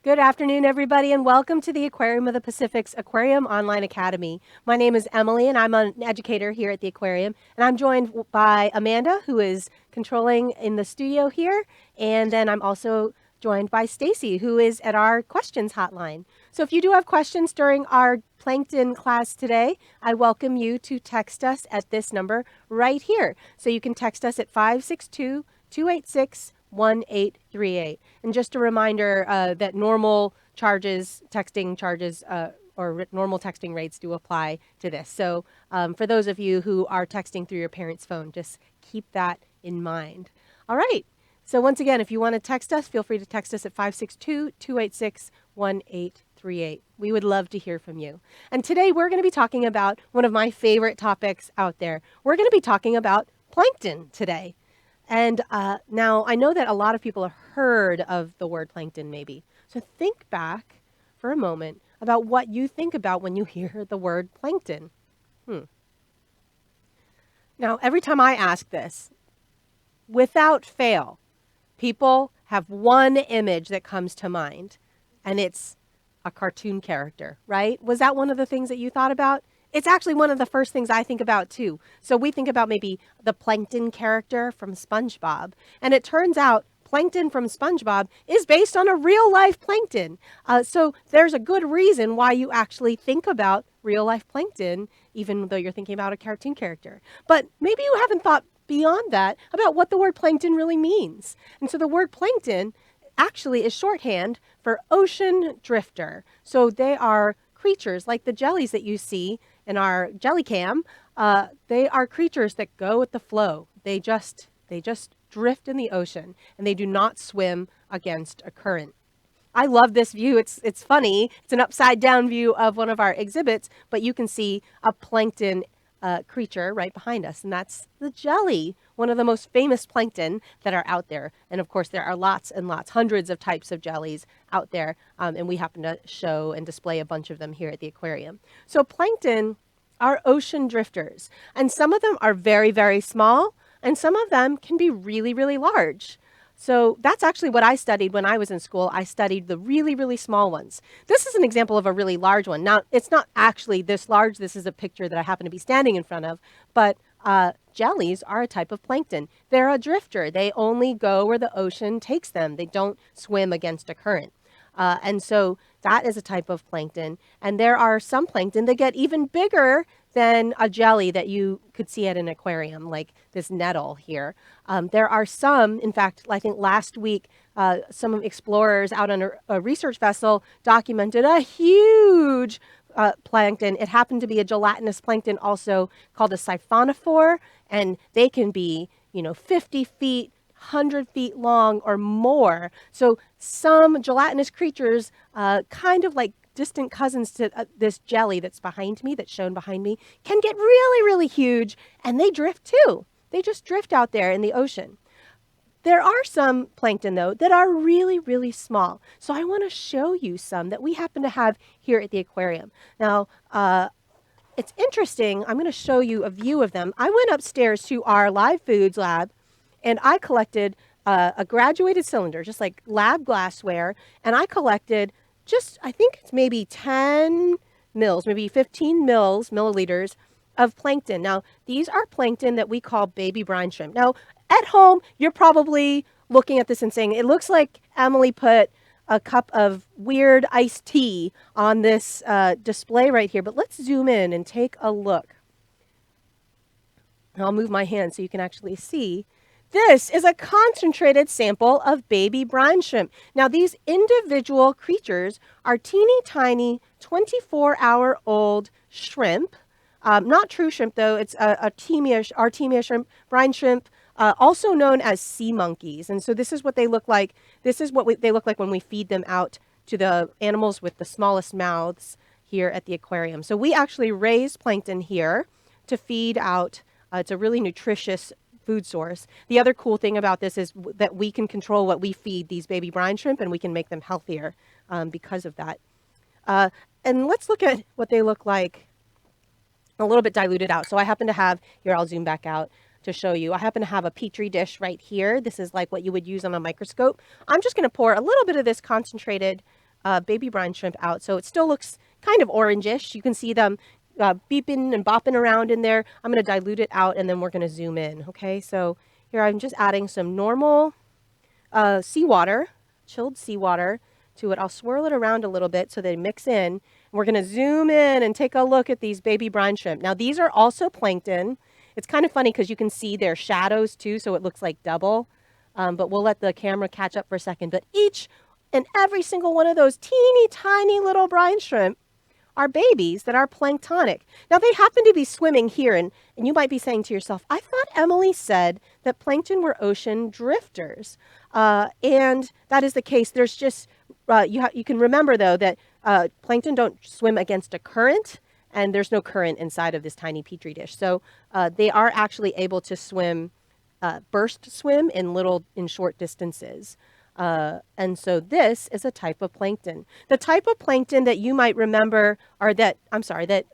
Good afternoon, everybody, and welcome to the Aquarium of the Pacific's Aquarium Online Academy. My name is Emily, and I'm an educator here at the aquarium. And I'm joined by Amanda, who is controlling in the studio here. And then I'm also joined by Stacy, who is at our questions hotline. So if you do have questions during our plankton class today, I welcome you to text us at this number right here. So you can text us at 562 286 1838. And just a reminder that normal charges, texting charges, or normal texting rates do apply to this. So for those of you who are texting through your parents' phone, just keep that in mind. All right. So once again, if you want to text us, feel free to text us at 562-286-1838. We would love to hear from you. And today we're going to be talking about one of my favorite topics out there. We're going to be talking about plankton today. And now I know that a lot of people have heard of the word plankton maybe. So think back for a moment about what you think about when you hear the word plankton. Now, every time I ask this, without fail, people have one image that comes to mind, and it's a cartoon character, right? Was that one of the things that you thought about? It's actually one of the first things I think about too. So we think about maybe the Plankton character from SpongeBob. And it turns out Plankton from SpongeBob is based on a real life plankton. So there's a good reason why you actually think about real life plankton, even though you're thinking about a cartoon character. But maybe you haven't thought beyond that about what the word plankton really means. And so the word plankton actually is shorthand for ocean drifter. So they are creatures like the jellies that you see in our jelly cam. They are creatures that go with the flow. They just drift in the ocean, and they do not swim against a current. I love this view. It's funny. It's an upside down view of one of our exhibits, but you can see a plankton creature right behind us, and that's the jelly, one of the most famous plankton that are out there. And of course, there are lots and lots, hundreds of types of jellies out there, and we happen to show and display a bunch of them here at the aquarium. So plankton are ocean drifters, and some of them are very, very small, and some of them can be really, really large. So that's actually what I studied when I was in school. I studied the really, really small ones. This is an example of a really large one. Now, it's not actually this large. This is a picture that I happen to be standing in front of. But jellies are a type of plankton. They're a drifter. They only go where the ocean takes them. They don't swim against a current. And so that is a type of plankton. And there are some plankton that get even bigger than a jelly that you could see at an aquarium, like this nettle here. There are some, in fact, I think last week, some explorers out on a research vessel documented a huge plankton. It happened to be a gelatinous plankton also called a siphonophore, and they can be, 50 feet, 100 feet long or more. So some gelatinous creatures, kind of like distant cousins to this jelly that's behind me, that's shown behind me, can get really, really huge, and they drift too. They just drift out there in the ocean. There are some plankton, though, that are really, really small. So I want to show you some that we happen to have here at the aquarium. Now, it's interesting. I'm going to show you a view of them. I went upstairs to our live foods lab, and I collected a graduated cylinder, just like lab glassware, and I collected I think it's maybe 10 mils, maybe 15 milliliters of plankton. Now, these are plankton that we call baby brine shrimp. Now, at home, you're probably looking at this and saying, it looks like Emily put a cup of weird iced tea on this display right here. But let's zoom in and take a look. I'll move my hand so you can actually see. This is a concentrated sample of baby brine shrimp. Now, these individual creatures are teeny tiny 24-hour-old shrimp. Not true shrimp, though. It's Artemia shrimp, brine shrimp, also known as sea monkeys. And so this is what they look like. This is what they look like when we feed them out to the animals with the smallest mouths here at the aquarium. So we actually raise plankton here to feed out. It's a really nutritious food source. The other cool thing about this is that we can control what we feed these baby brine shrimp, and we can make them healthier because of that. And let's look at what they look like a little bit diluted out. So I happen to have, here I'll zoom back out to show you. I happen to have a Petri dish right here. This is like what you would use on a microscope. I'm just going to pour a little bit of this concentrated baby brine shrimp out. So it still looks kind of orangish. You can see them beeping and bopping around in there. I'm going to dilute it out and then we're going to zoom in. Okay, so here I'm just adding some normal seawater, chilled seawater to it. I'll swirl it around a little bit so they mix in. We're going to zoom in and take a look at these baby brine shrimp. Now these are also plankton. It's kind of funny because you can see their shadows too, so it looks like double. But we'll let the camera catch up for a second. But each and every single one of those teeny tiny little brine shrimp are babies that are planktonic. Now they happen to be swimming here, and you might be saying to yourself, I thought Emily said that plankton were ocean drifters. And that is the case. There's just, you can remember though that plankton don't swim against a current, and there's no current inside of this tiny petri dish. So they are actually able to swim, burst swim in short distances. And so this is a type of plankton. The type of plankton that you might remember that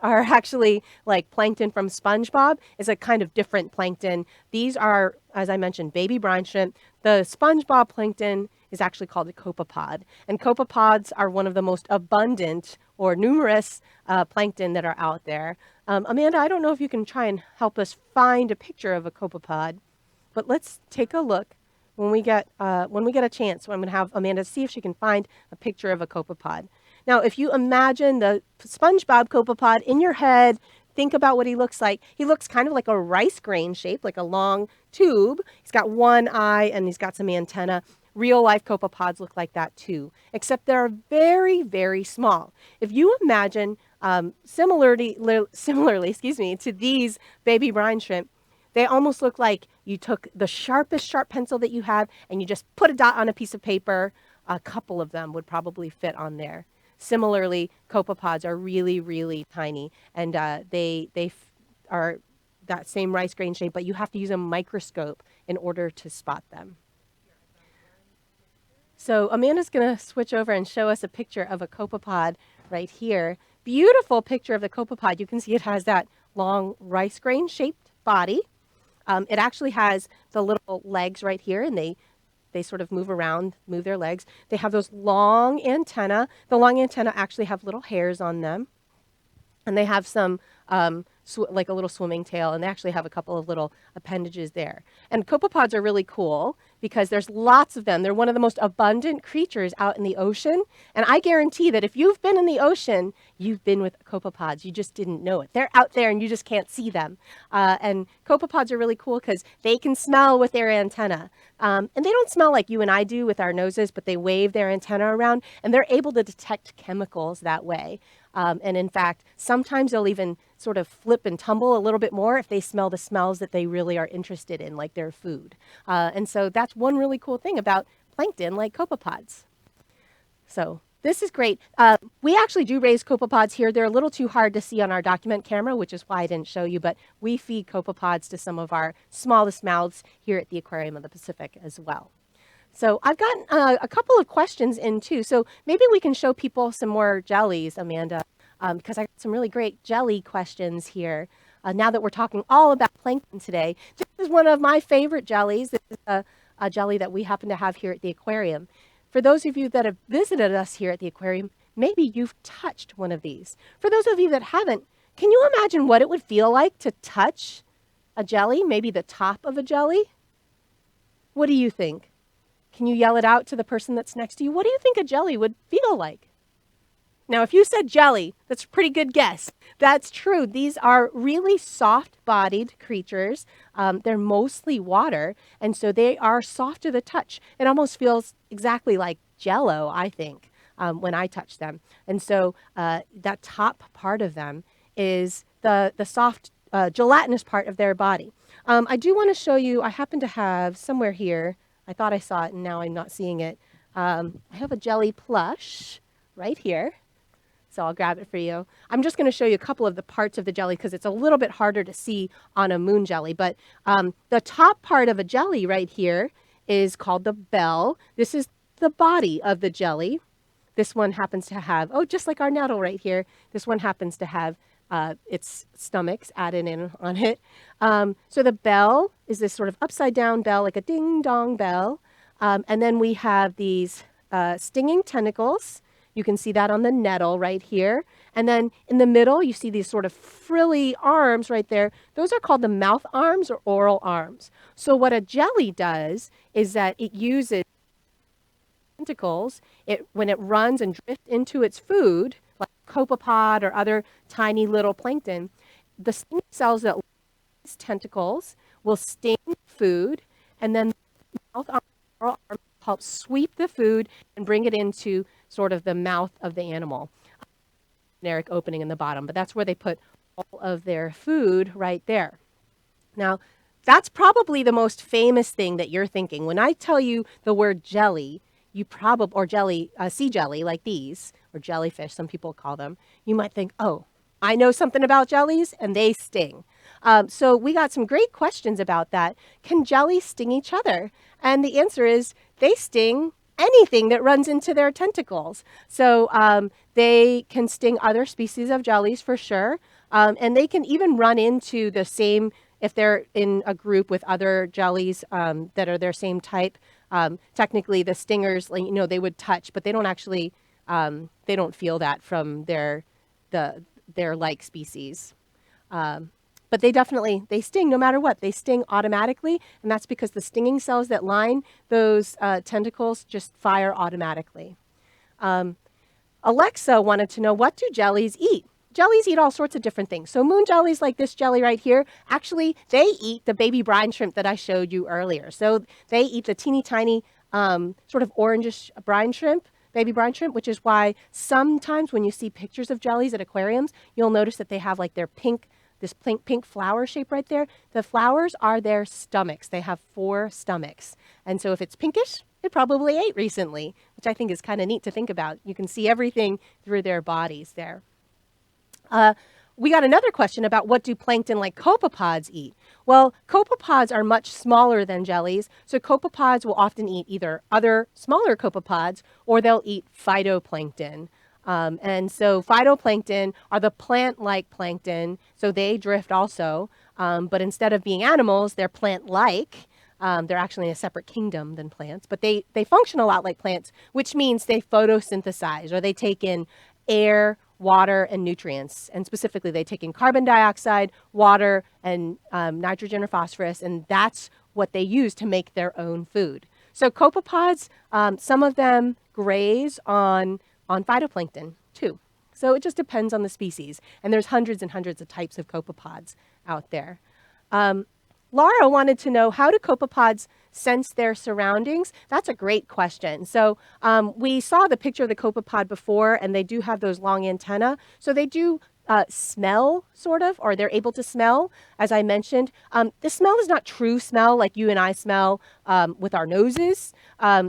are actually like plankton from SpongeBob is a kind of different plankton. These are, as I mentioned, baby brine shrimp. The SpongeBob plankton is actually called a copepod. And copepods are one of the most abundant or numerous plankton that are out there. Amanda, I don't know if you can try and help us find a picture of a copepod, but let's take a look. When we get a chance, I'm going to have Amanda see if she can find a picture of a copepod. Now, if you imagine the SpongeBob copepod in your head, think about what he looks like. He looks kind of like a rice grain shape, like a long tube. He's got one eye and he's got some antenna. Real life copepods look like that too, except they're very, very small. If you imagine similarly, to these baby brine shrimp, they almost look like you took the sharpest sharp pencil that you have and you just put a dot on a piece of paper. A couple of them would probably fit on there. Similarly, copepods are really, really tiny, and they are that same rice grain shape, but you have to use a microscope in order to spot them. So Amanda's going to switch over and show us a picture of a copepod right here. Beautiful picture of the copepod. You can see it has that long rice grain shaped body. It actually has the little legs right here, and they sort of move around, move their legs. They have those long antennae. The long antennae actually have little hairs on them. And they have some, like a little swimming tail, and they actually have a couple of little appendages there. And copepods are really cool because there's lots of them. They're one of the most abundant creatures out in the ocean. And I guarantee that if you've been in the ocean, you've been with copepods. You just didn't know it. They're out there and you just can't see them. And copepods are really cool because they can smell with their antenna. And they don't smell like you and I do with our noses, but they wave their antenna around, and they're able to detect chemicals that way. And in fact, sometimes they'll even sort of flip and tumble a little bit more if they smell the smells that they really are interested in, like their food. And so that's one really cool thing about plankton, like copepods. So this is great. We actually do raise copepods here. They're a little too hard to see on our document camera, which is why I didn't show you, but we feed copepods to some of our smallest mouths here at the Aquarium of the Pacific as well. So I've gotten a couple of questions in too. So maybe we can show people some more jellies, Amanda, because I got some really great jelly questions here. Now that we're talking all about plankton today, this is one of my favorite jellies. This is a jelly that we happen to have here at the aquarium. For those of you that have visited us here at the aquarium, maybe you've touched one of these. For those of you that haven't, can you imagine what it would feel like to touch a jelly, maybe the top of a jelly? What do you think? Can you yell it out to the person that's next to you? What do you think a jelly would feel like? Now, if you said jelly, that's a pretty good guess. That's true. These are really soft-bodied creatures. They're mostly water, and so they are soft to the touch. It almost feels exactly like Jell-O, I think, when I touch them. And so that top part of them is the soft, gelatinous part of their body. I do want to show you, I happen to have somewhere here, I thought I saw it, and now I'm not seeing it. I have a jelly plush right here. So I'll grab it for you. I'm just going to show you a couple of the parts of the jelly because it's a little bit harder to see on a moon jelly. But the top part of a jelly right here is called the bell. This is the body of the jelly. This one happens to have, oh, just like our nettle right here, this one happens to have its stomachs added in on it. So the bell is this sort of upside down bell, like a ding dong bell. And then we have these stinging tentacles. You can see that on the nettle right here. And then in the middle, you see these sort of frilly arms right there. Those are called the mouth arms or oral arms. So what a jelly does is that it uses tentacles. When it runs and drifts into its food, like copepod or other tiny little plankton, the sting cells that these tentacles will sting food, and then the mouth arm helps sweep the food and bring it into sort of the mouth of the animal. Generic opening in the bottom, but that's where they put all of their food right there. Now, that's probably the most famous thing that you're thinking. When I tell you the word jelly, you probably, or jelly, sea jelly like these, or jellyfish, some people call them, you might think, oh, I know something about jellies and they sting. So we got some great questions about that. Can jellies sting each other? And the answer is they sting anything that runs into their tentacles. So they can sting other species of jellies for sure. And they can even run into the same, if they're in a group with other jellies that are their same type. Technically the stingers, like, they would touch, but they don't actually, they don't feel that from their like species. But they sting no matter what. They sting automatically, and that's because the stinging cells that line those tentacles just fire automatically. Alexa wanted to know, what do jellies eat? Jellies eat all sorts of different things. So moon jellies like this jelly right here, actually, they eat the baby brine shrimp that I showed you earlier. So they eat the teeny tiny sort of orangish brine shrimp, baby brine shrimp, which is why sometimes when you see pictures of jellies at aquariums, you'll notice that they have like their this pink flower shape right there. The flowers are their stomachs. They have 4 stomachs. And so if it's pinkish, it probably ate recently, which I think is kind of neat to think about. You can see everything through their bodies there. We got another question about, what do plankton like copepods eat? Well, copepods are much smaller than jellies, so copepods will often eat either other smaller copepods or they'll eat phytoplankton. And so phytoplankton are the plant-like plankton, so they drift also, but instead of being animals, they're plant-like. They're actually in a separate kingdom than plants, but they function a lot like plants, which means they photosynthesize, or they take in air, water, and nutrients. And specifically, they take in carbon dioxide, water, and nitrogen or phosphorus, and that's what they use to make their own food. So copepods, some of them graze on phytoplankton too. So it just depends on the species. And there's hundreds and hundreds of types of copepods out there. Laura wanted to know, how do copepods sense their surroundings? That's a great question. So we saw the picture of the copepod before, and they do have those long antennae. So they do smell, sort of, or they're able to smell, as I mentioned. The smell is not true smell like you and I smell with our noses.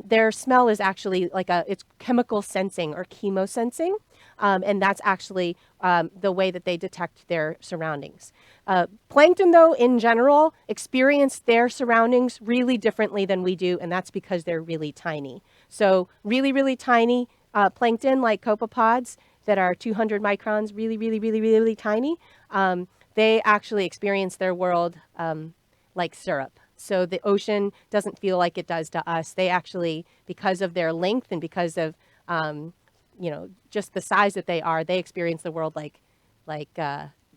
Their smell is actually like it's chemical sensing or chemosensing. And that's actually the way that they detect their surroundings. Plankton, though, in general, experience their surroundings really differently than we do, and that's because they're really tiny. So really, really tiny plankton, like copepods that are 200 microns, really, really, really, really, really tiny, they actually experience their world like syrup. So the ocean doesn't feel like it does to us. They actually, because of their length and because of just the size that they experience the world like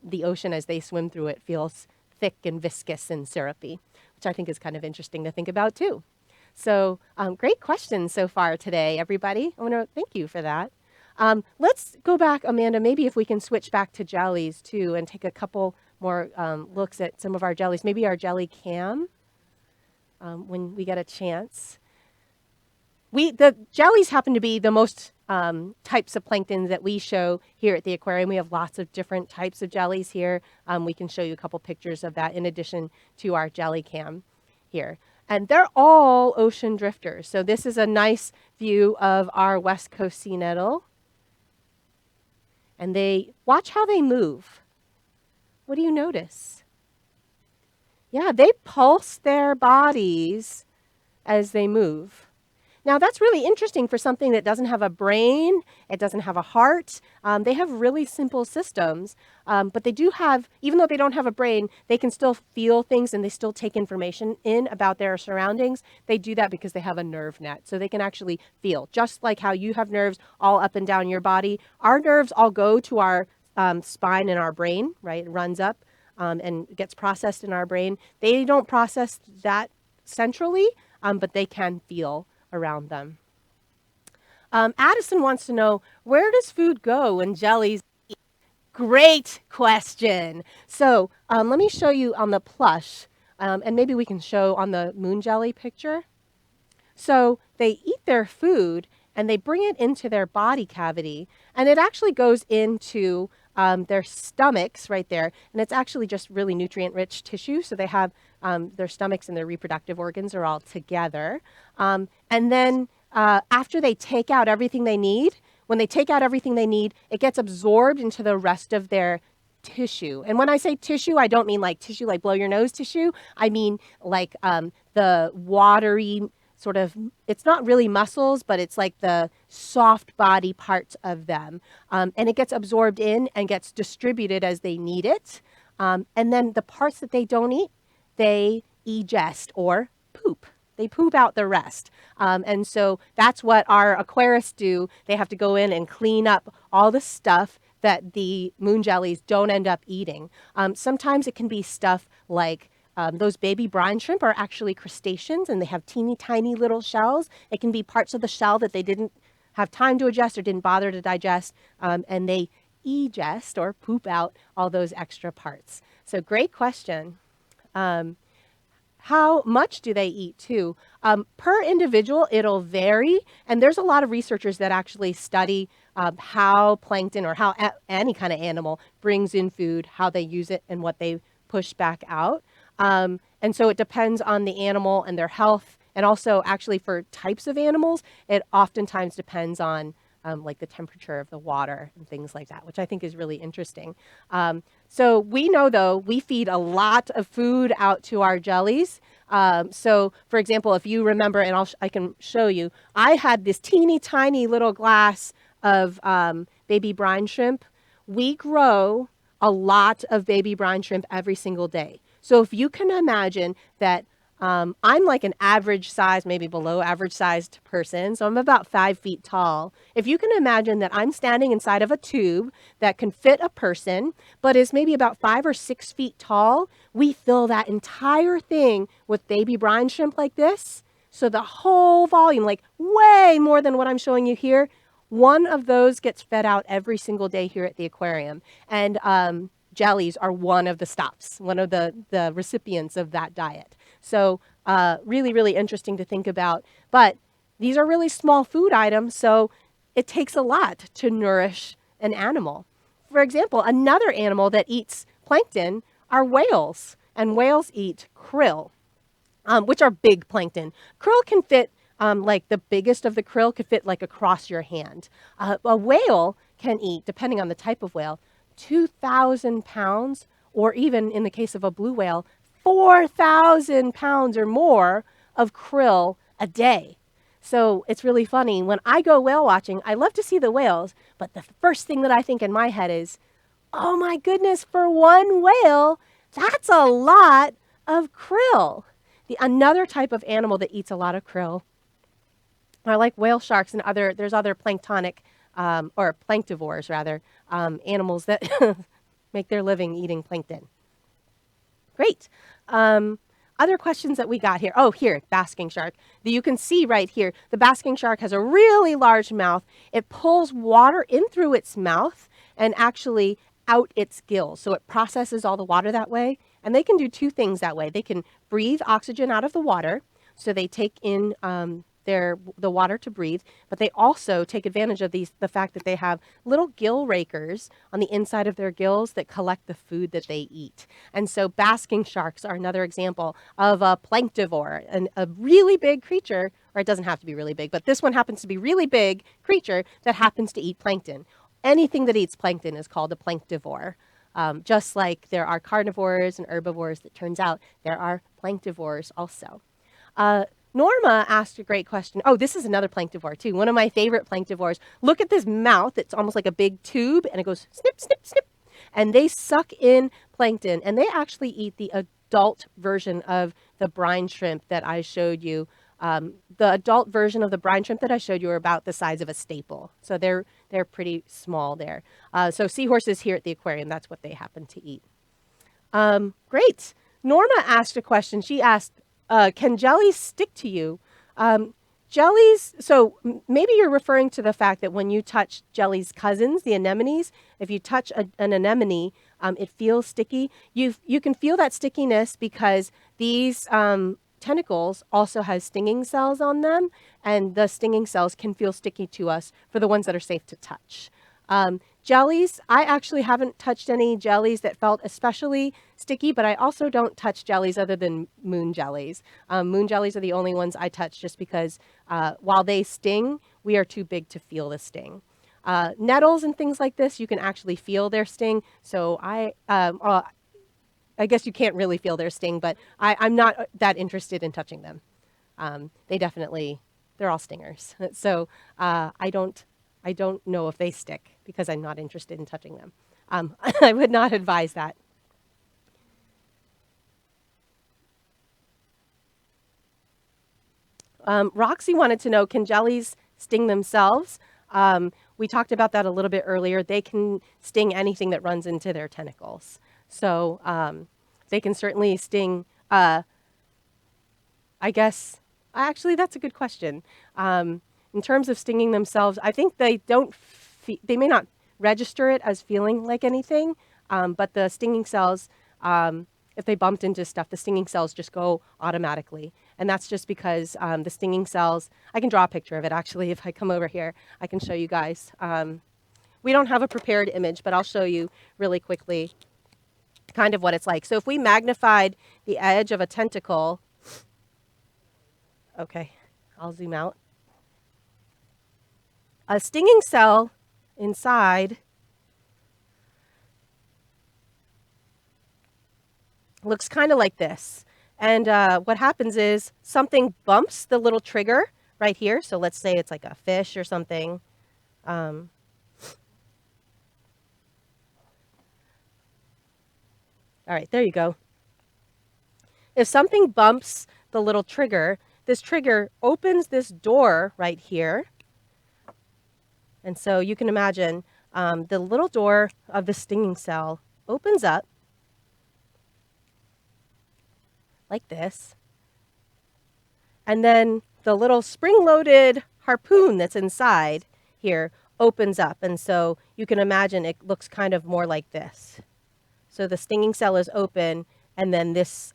the ocean as they swim through it feels thick and viscous and syrupy, which I think is kind of interesting to think about too. So great questions so far today, everybody. I want to thank you for that. Let's go back, Amanda, maybe if we can switch back to jellies too and take a couple more looks at some of our jellies, maybe our jelly cam when we get a chance. The jellies happen to be the most types of plankton that we show here at the aquarium. We have lots of different types of jellies here. We can show you a couple pictures of that in addition to our jelly cam here. And they're all ocean drifters. So this is a nice view of our West Coast sea nettle. And watch how they move. What do you notice? Yeah, they pulse their bodies as they move. Now, that's really interesting for something that doesn't have a brain, it doesn't have a heart. They have really simple systems, but they do have, even though they don't have a brain, they can still feel things and they still take information in about their surroundings. They do that because they have a nerve net, so they can actually feel. Just like how you have nerves all up and down your body, our nerves all go to our spine and our brain, right? It runs up and gets processed in our brain. They don't process that centrally, but they can feel around them. Addison wants to know, where does food go when jellies eat? Great question. So let me show you on the plush, and maybe we can show on the moon jelly picture. So they eat their food and they bring it into their body cavity, and it actually goes into their stomachs right there, and it's actually just really nutrient-rich tissue. So they have their stomachs and their reproductive organs are all together. And then after they take out everything they need, when they take out everything they need, it gets absorbed into the rest of their tissue. And when I say tissue, I don't mean like tissue like blow your nose tissue. I mean like the watery sort of, it's not really muscles, but it's like the soft body parts of them. And it gets absorbed in and gets distributed as they need it. And then the parts that they don't eat, they egest or poop. They poop out the rest. And so that's what our aquarists do. They have to go in and clean up all the stuff that the moon jellies don't end up eating. Sometimes it can be stuff like those baby brine shrimp are actually crustaceans, and they have teeny tiny little shells. It can be parts of the shell that they didn't have time to digest or didn't bother to digest, and they egest or poop out all those extra parts. So great question. How much do they eat too? Per individual, it'll vary. And there's a lot of researchers that actually study how plankton or how any kind of animal brings in food, how they use it, and what they push back out. And so it depends on the animal and their health. And also actually for types of animals, it oftentimes depends on like the temperature of the water and things like that, which I think is really interesting. So we know, though, we feed a lot of food out to our jellies. So, for example, if you remember, and I can show you, I had this teeny tiny little glass of baby brine shrimp. We grow a lot of baby brine shrimp every single day. So if you can imagine that I'm like an average size, maybe below average sized person. So I'm about 5 feet tall. If you can imagine that I'm standing inside of a tube that can fit a person, but is maybe about 5 or 6 feet tall, we fill that entire thing with baby brine shrimp like this. So the whole volume, like way more than what I'm showing you here, one of those gets fed out every single day here at the aquarium. And jellies are one of the stops, one of the recipients of that diet. So really, really interesting to think about. But these are really small food items, so it takes a lot to nourish an animal. For example, another animal that eats plankton are whales, and whales eat krill, which are big plankton. Krill can fit, like the biggest of the krill could fit like across your hand. A whale can eat, depending on the type of whale, 2,000 pounds, or even in the case of a blue whale, 4,000 pounds or more of krill a day. So it's really funny. When I go whale watching, I love to see the whales, but the first thing that I think in my head is, oh my goodness, for one whale, that's a lot of krill. Another type of animal that eats a lot of krill are like whale sharks and there's other planktonic, or planktivores rather, animals that make their living eating plankton. Great. Other questions that we got here. Oh, here, basking shark. You can see right here, the basking shark has a really large mouth. It pulls water in through its mouth and actually out its gills. So it processes all the water that way. And they can do two things that way. They can breathe oxygen out of the water. So they take in the water to breathe, but they also take advantage of the fact that they have little gill rakers on the inside of their gills that collect the food that they eat. And so basking sharks are another example of a planktivore, and a really big creature, or it doesn't have to be really big, but this one happens to be really big creature that happens to eat plankton. Anything that eats plankton is called a planktivore. Just like there are carnivores and herbivores, that turns out there are planktivores also. Norma asked a great question. Oh, this is another planktivore too. One of my favorite planktivores. Look at this mouth. It's almost like a big tube and it goes snip, snip, snip. And they suck in plankton and they actually eat the adult version of the brine shrimp that I showed you. The adult version of the brine shrimp that I showed you are about the size of a staple. So they're pretty small there. So seahorses here at the aquarium, that's what they happen to eat. Great. Norma asked a question. She asked, can jellies stick to you? Jellies, so maybe you're referring to the fact that when you touch jellies' cousins, the anemones, if you touch an anemone, it feels sticky. You can feel that stickiness because these tentacles also has stinging cells on them, and the stinging cells can feel sticky to us for the ones that are safe to touch. Jellies, I actually haven't touched any jellies that felt especially sticky, but I also don't touch jellies other than moon jellies. Moon jellies are the only ones I touch just because while they sting, we are too big to feel the sting. Nettles and things like this, you can actually feel their sting. So I guess you can't really feel their sting, but I'm not that interested in touching them. They're all stingers. So I don't know if they stick because I'm not interested in touching them. I would not advise that. Roxy wanted to know, can jellies sting themselves? We talked about that a little bit earlier. They can sting anything that runs into their tentacles. So they can certainly sting, I guess, actually, that's a good question. In terms of stinging themselves, I think they may not register it as feeling like anything, but the stinging cells, if they bumped into stuff, the stinging cells just go automatically. And that's just because the stinging cells, I can draw a picture of it actually. If I come over here, I can show you guys. We don't have a prepared image, but I'll show you really quickly kind of what it's like. So if we magnified the edge of a tentacle, okay, I'll zoom out. A stinging cell inside looks kind of like this. And what happens is something bumps the little trigger right here. So let's say it's like a fish or something. All right, there you go. If something bumps the little trigger, this trigger opens this door right here. And so you can imagine the little door of the stinging cell opens up like this. And then the little spring-loaded harpoon that's inside here opens up. And so you can imagine it looks kind of more like this. So the stinging cell is open, and then this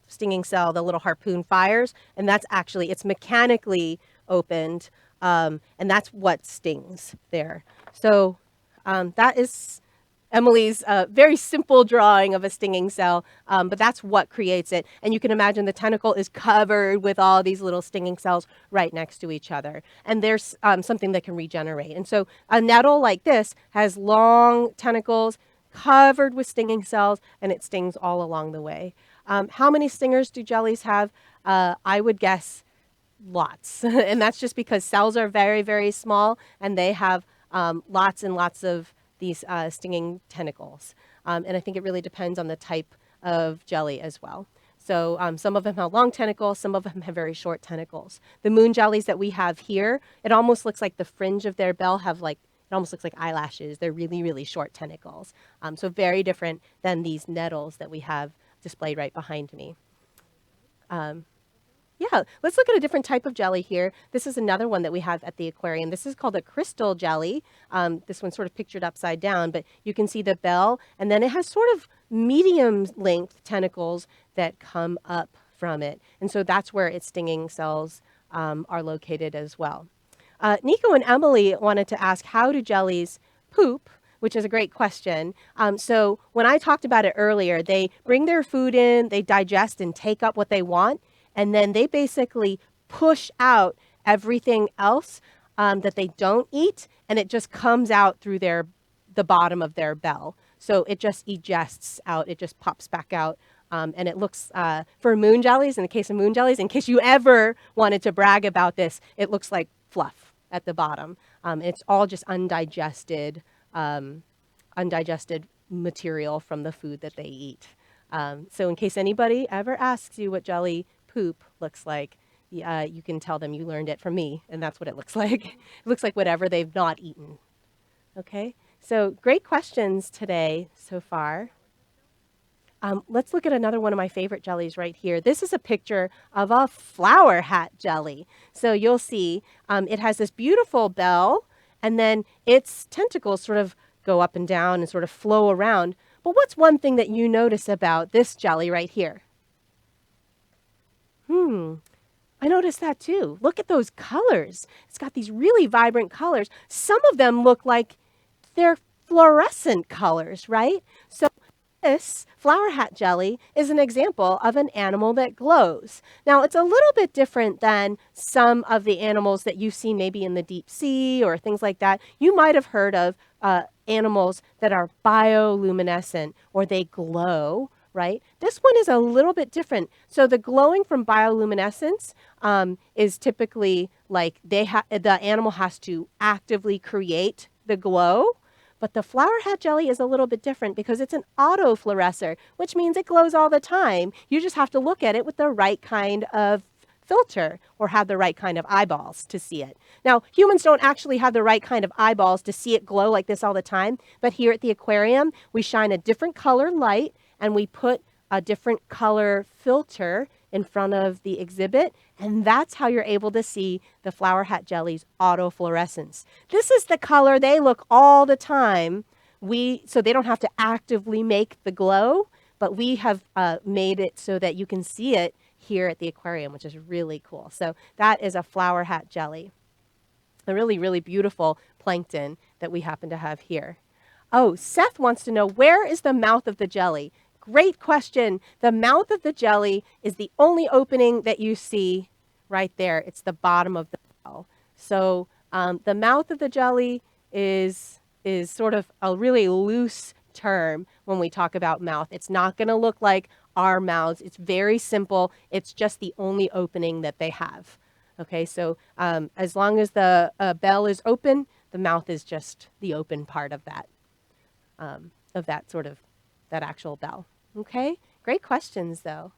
stinging cell, the little harpoon fires, and that's actually, it's mechanically opened, and that's what stings there. So that is Emily's very simple drawing of a stinging cell, but that's what creates it. And you can imagine the tentacle is covered with all these little stinging cells right next to each other. And there's something that can regenerate. And so a nettle like this has long tentacles covered with stinging cells, and it stings all along the way. How many stingers do jellies have? I would guess lots. And that's just because cells are very, very small, and they have lots and lots of these stinging tentacles. And I think it really depends on the type of jelly as well. So some of them have long tentacles, some of them have very short tentacles. The moon jellies that we have here, it almost looks like the fringe of their bell have like, it almost looks like eyelashes. They're really, really short tentacles. So very different than these nettles that we have displayed right behind me. Yeah, let's look at a different type of jelly here. This is another one that we have at the aquarium. This is called a crystal jelly. This one's sort of pictured upside down, but you can see the bell, and then it has sort of medium-length tentacles that come up from it. And so that's where its stinging cells are located as well. Nico and Emily wanted to ask, how do jellies poop? Which is a great question. So when I talked about it earlier, they bring their food in, they digest and take up what they want, and then they basically push out everything else that they don't eat, and it just comes out through the bottom of their bell. So it just ejests out, it just pops back out And it looks, for moon jellies, in the case of moon jellies, in case you ever wanted to brag about this, it looks like fluff at the bottom. It's all just undigested material from the food that they eat. So in case anybody ever asks you what jelly poop looks like, you can tell them you learned it from me, and that's what it looks like. It looks like whatever they've not eaten. Okay, so great questions today so far. Let's look at another one of my favorite jellies right here. This is a picture of a flower hat jelly. So you'll see it has this beautiful bell, and then its tentacles sort of go up and down and sort of flow around. But what's one thing that you notice about this jelly right here? I noticed that too. Look at those colors. It's got these really vibrant colors. Some of them look like they're fluorescent colors, right? So this flower hat jelly is an example of an animal that glows. Now, it's a little bit different than some of the animals that you've seen maybe in the deep sea or things like that. You might have heard of animals that are bioluminescent or they glow, right? This one is a little bit different. So the glowing from bioluminescence is typically like the animal has to actively create the glow. But the flower hat jelly is a little bit different because it's an autofluorescer, which means it glows all the time. You just have to look at it with the right kind of filter or have the right kind of eyeballs to see it. Now, humans don't actually have the right kind of eyeballs to see it glow like this all the time, but here at the aquarium, we shine a different color light and we put a different color filter in front of the exhibit, and that's how you're able to see the flower hat jelly's autofluorescence. This is the color they look all the time. So they don't have to actively make the glow, but we have made it so that you can see it here at the aquarium, which is really cool. So that is a flower hat jelly, a really, really beautiful plankton that we happen to have here. Oh, Seth wants to know, where is the mouth of the jelly? Great question. The mouth of the jelly is the only opening that you see right there. It's the bottom of the bell. So the mouth of the jelly is sort of a really loose term when we talk about mouth. It's not going to look like our mouths. It's very simple. It's just the only opening that they have. Okay, so as long as the bell is open, the mouth is just the open part of that that actual bell. Okay, great questions though.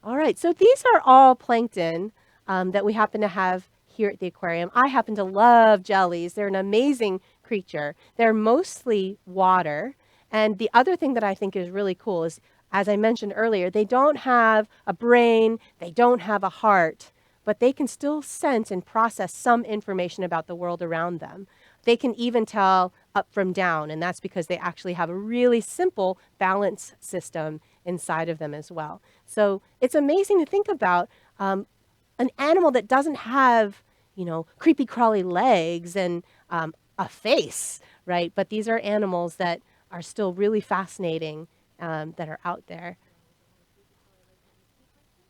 All right, so these are all plankton that we happen to have here at the aquarium. I happen to love jellies. They're an amazing creature. They're mostly water. And the other thing that I think is really cool is, as I mentioned earlier, they don't have a brain, they don't have a heart, but they can still sense and process some information about the world around them. They can even tell up from down, and that's because they actually have a really simple balance system inside of them as well. So it's amazing to think about an animal that doesn't have, creepy crawly legs and a face, right? But these are animals that are still really fascinating that are out there.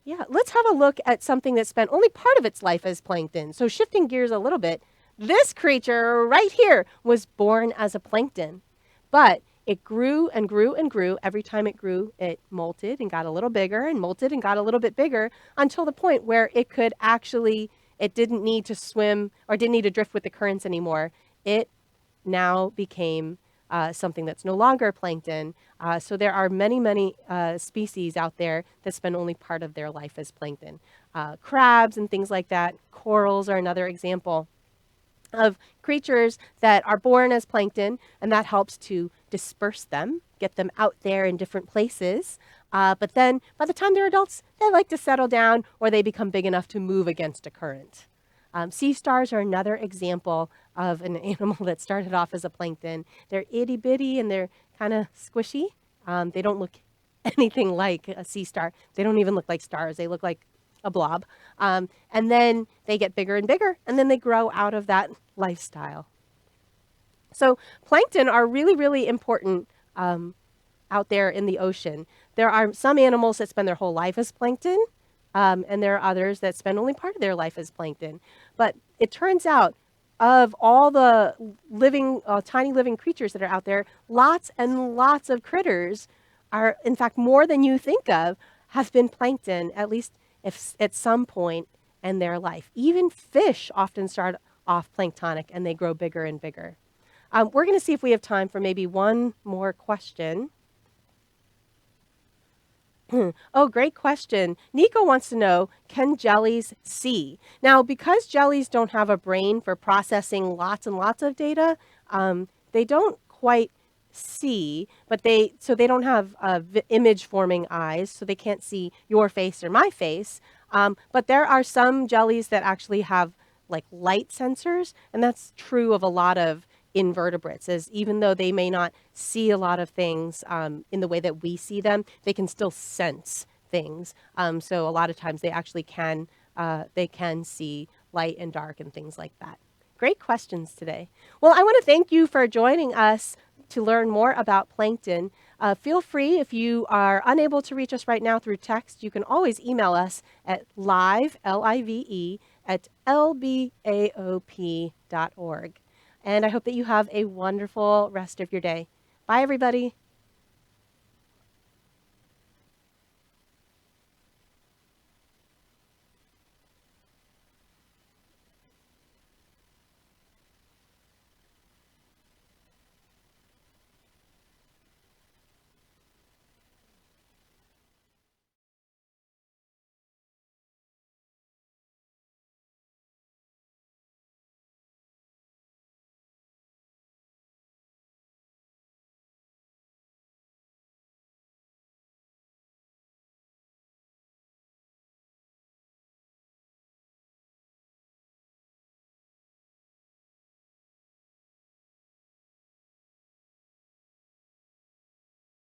Yeah, let's have a look at something that spent only part of its life as plankton. So shifting gears a little bit, this creature right here was born as a plankton, but it grew and grew and grew. Every time it grew, it molted and got a little bigger and molted and got a little bit bigger until the point where it didn't need to swim or didn't need to drift with the currents anymore. It now became something that's no longer plankton. So there are many, many species out there that spend only part of their life as plankton. Crabs and things like that. Corals are another example of creatures that are born as plankton, and that helps to disperse them, get them out there in different places. But then by the time they're adults, they like to settle down or they become big enough to move against a current. Sea stars are another example of an animal that started off as a plankton. They're itty bitty and they're kind of squishy. They don't look anything like a sea star. They don't even look like stars. They look like a blob. And then they get bigger and bigger, and then they grow out of that lifestyle. So plankton are really, really important out there in the ocean. There are some animals that spend their whole life as plankton, and there are others that spend only part of their life as plankton. But it turns out, of all the living, tiny living creatures that are out there, lots and lots of critters are, in fact, more than you think of, have been plankton, at least if at some point in their life. Even fish often start off planktonic and they grow bigger and bigger. We're going to see if we have time for maybe one more question. Oh, great question. Nico wants to know, can jellies see? Now, because jellies don't have a brain for processing lots and lots of data, they don't quite see, but they don't have image forming eyes, so they can't see your face or my face. But there are some jellies that actually have like light sensors, and that's true of a lot of invertebrates, as even though they may not see a lot of things in the way that we see them, they can still sense things. So a lot of times they actually can see light and dark and things like that. Great questions today. Well, I want to thank you for joining us to learn more about plankton. Feel free, if you are unable to reach us right now through text, you can always email us at live, L-I-V-E, at lbaop.org. And I hope that you have a wonderful rest of your day. Bye, everybody.